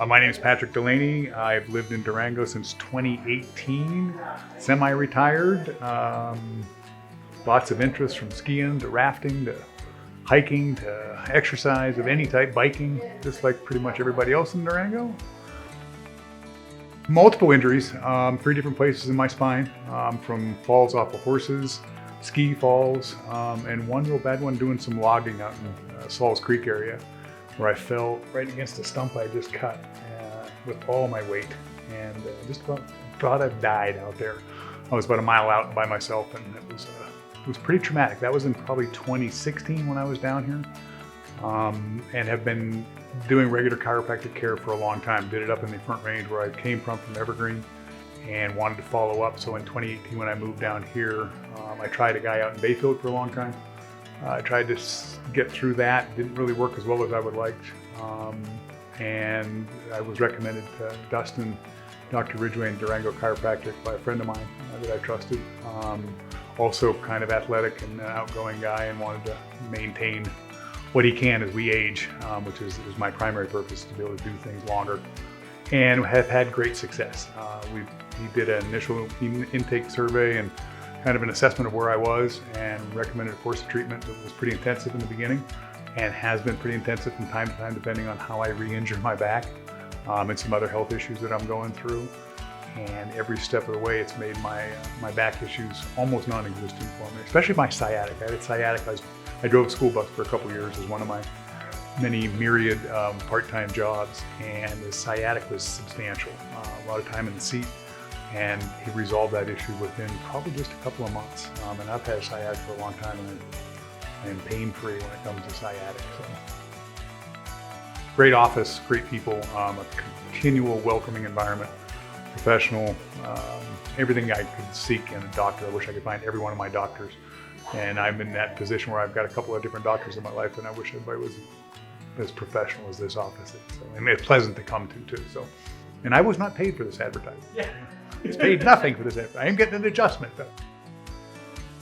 My name is Patrick Delaney. I've lived in Durango since 2018, semi-retired. Lots of interest from skiing to rafting to hiking to exercise of any type, biking, just like pretty much everybody else in Durango. Multiple injuries, 3 different places in my spine, from falls off of horses, ski falls, and one real bad one doing some logging out in Sauls Creek area, where I fell right against a stump I just cut with all my weight, and just about thought I died out there. I was about a mile out by myself, and it was pretty traumatic. That was in probably 2016 when I was down here, and have been doing regular chiropractic care for a long time. Did it up in the Front Range where I came from Evergreen, and wanted to follow up. So in 2018 when I moved down here, I tried a guy out in Bayfield for a long time. I tried to get through that. Didn't really work as well as I would like. And I was recommended to Dustin, Dr. Ridgway in Durango Chiropractic by a friend of mine that I trusted. Also kind of athletic and outgoing guy, and wanted to maintain what he can as we age, which is my primary purpose, to be able to do things longer, and have had great success. He did an initial intake survey and kind of an assessment of where I was, and recommended a course of treatment that was pretty intensive in the beginning, and has been pretty intensive from time to time depending on how I re-injure my back and some other health issues that I'm going through. And every step of the way, it's made my back issues almost non-existent for me, especially my sciatic. I had sciatic. I drove a school bus for a couple of years as one of my many myriad part-time jobs, and the sciatic was substantial. A lot of time in the seat, and he resolved that issue within probably just a couple of months. And I've had sciatic for a long time, and I am pain-free when it comes to sciatic. So. Great office, great people, a continual welcoming environment, professional, everything I could seek in a doctor. I wish I could find every one of my doctors. And I'm in that position where I've got a couple of different doctors in my life, and I wish everybody was as professional as this office is. So, and it's pleasant to come to too. So, and I was not paid for this advertising. Yeah. It's paid nothing for this advertising. I am getting an adjustment though.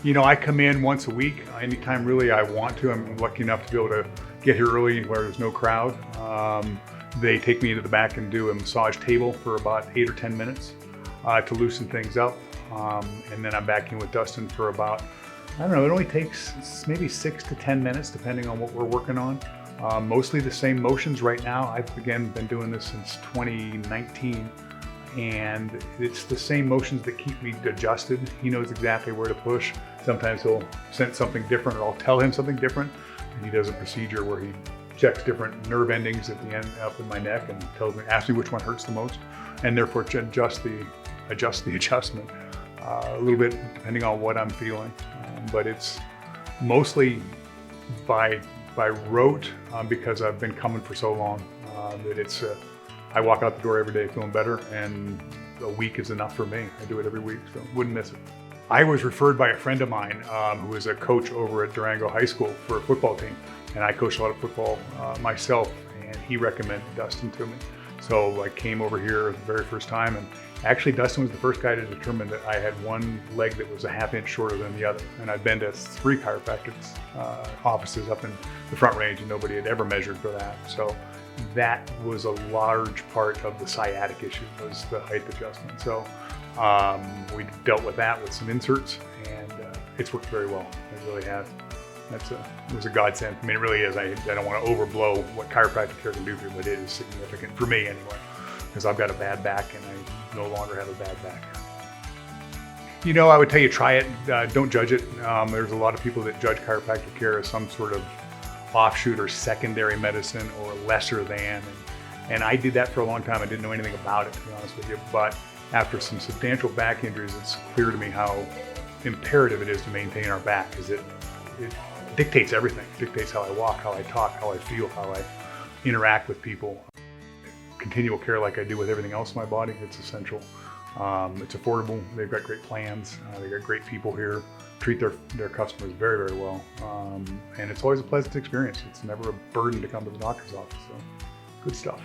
You know, I come in once a week, anytime really I want to. I'm lucky enough to be able to get here early where there's no crowd. They take me into the back and do a massage table for about 8 or 10 minutes to loosen things up. And then I'm back in with Dustin for about, I don't know, it only takes maybe 6 to 10 minutes depending on what we're working on. Mostly the same motions right now. I've again been doing this since 2019. And it's the same motions that keep me adjusted. He knows exactly where to push. Sometimes he'll sense something different, or I'll tell him something different. And he does a procedure where he checks different nerve endings at the end up in my neck and asks me which one hurts the most, and therefore adjust the adjustment a little bit depending on what I'm feeling. But it's mostly by rote because I've been coming for so long that it's. I walk out the door every day feeling better, and a week is enough for me. I do it every week, so wouldn't miss it. I was referred by a friend of mine who is a coach over at Durango High School for a football team, and I coach a lot of football myself, and he recommended Dustin to me. So I came over here the very first time, and actually Dustin was the first guy to determine that I had one leg that was a ½ inch shorter than the other. And I'd been to 3 chiropractic offices up in the Front Range, and nobody had ever measured for that. So that was a large part of the sciatic issue, was the height adjustment. So we dealt with that with some inserts, and it's worked very well. It really has. It was a godsend. I mean, it really is. I don't want to overblow what chiropractic care can do for you, but it is significant for me anyway, because I've got a bad back and I no longer have a bad back. You know, I would tell you, try it. Don't judge it. There's a lot of people that judge chiropractic care as some sort of offshoot or secondary medicine or lesser than. And I did that for a long time. I didn't know anything about it, to be honest with you. But after some substantial back injuries, it's clear to me how imperative it is to maintain our back, because it dictates everything. It dictates how I walk, how I talk, how I feel, how I interact with people. Continual care like I do with everything else in my body, it's essential. It's affordable. They've got great plans. They've got great people here. Treat their customers very, very well. And it's always a pleasant experience. It's never a burden to come to the doctor's office. So good stuff.